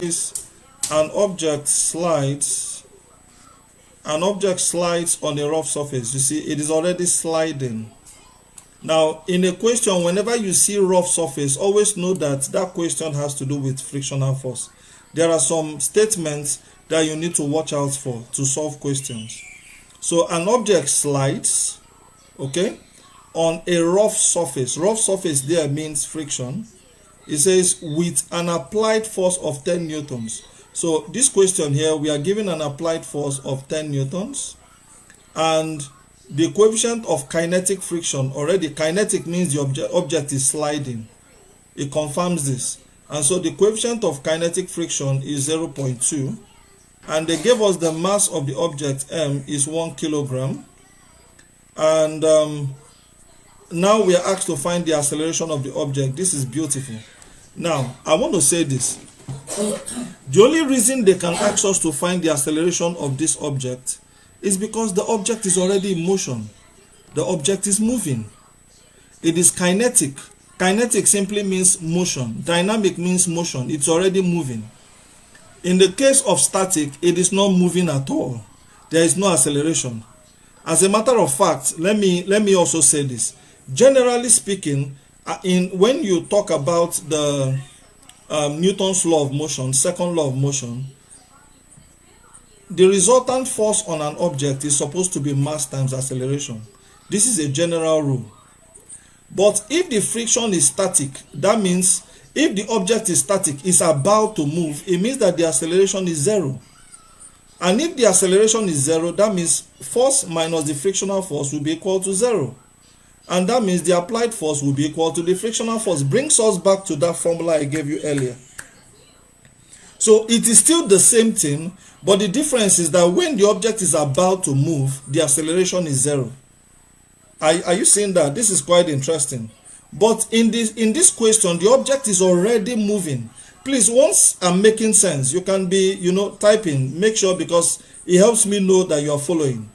is an object slides on a rough surface. You see, it is already sliding. Now, in a question, whenever you see rough surface, always know that that question has to do with frictional force. There are some statements that you need to watch out for to solve questions. So an object slides, okay, on a rough surface. Rough surface there means friction. It says with an applied force of 10 newtons. So this question here, we are given an applied force of 10 newtons. And the coefficient of kinetic friction, already kinetic means the object is sliding. It confirms this. And so the coefficient of kinetic friction is 0.2. And they gave us the mass of the object M is 1 kilogram. And now we are asked to find the acceleration of the object. This is beautiful. Now, I want to say this. The only reason they can ask us to find the acceleration of this object is because the object is already in motion. The object is moving. It is kinetic. Kinetic simply means motion. Dynamic means motion. It's already moving. In the case of static, it is not moving at all. There is no acceleration. As a matter of fact, let me also say this. Generally speaking, when you talk about the Newton's law of motion, second law of motion, the resultant force on an object is supposed to be mass times acceleration. This is a general rule. But if the friction is static, that means if the object is static, is about to move, it means that the acceleration is 0. And if the acceleration is 0, that means force minus the frictional force will be equal to 0. And that means the applied force will be equal to the frictional force. Brings us back to that formula I gave you earlier. So it is still the same thing, but the difference is that when the object is about to move, the acceleration is 0. Are you seeing that? This is quite interesting. But in this question, the object is already moving. Please, once I'm making sense, you can be, typing. Make sure, because it helps me know that you are following.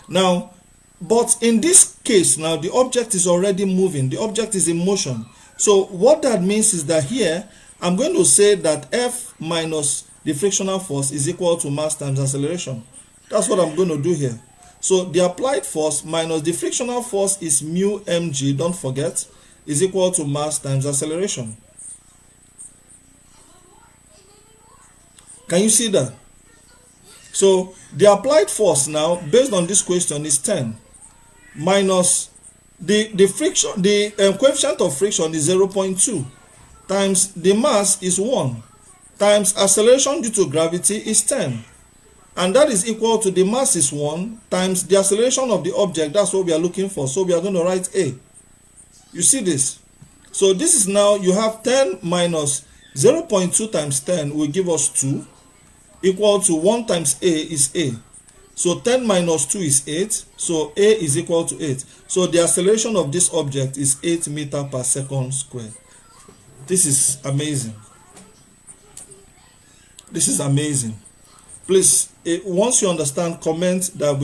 Now, but in this case, now the object is already moving. The object is in motion. So what that means is that here, I'm going to say that F minus the frictional force is equal to mass times acceleration. That's what I'm going to do here. So the applied force minus the frictional force is mu mg, don't forget, is equal to mass times acceleration. Can you see that? So the applied force now, based on this question, is 10 minus the friction, the coefficient of friction is 0.2 times the mass is 1 times acceleration due to gravity is 10. And that is equal to the mass is 1 times the acceleration of the object. That's what we are looking for. So we are going to write A. You see this? So this is now, you have 10 minus 0.2 times 10 will give us 2, equal to 1 times A is A. So 10 minus 2 is 8. So A is equal to 8. So the acceleration of this object is 8 meters per second squared. This is amazing. This is amazing. Please, once you understand, comment that we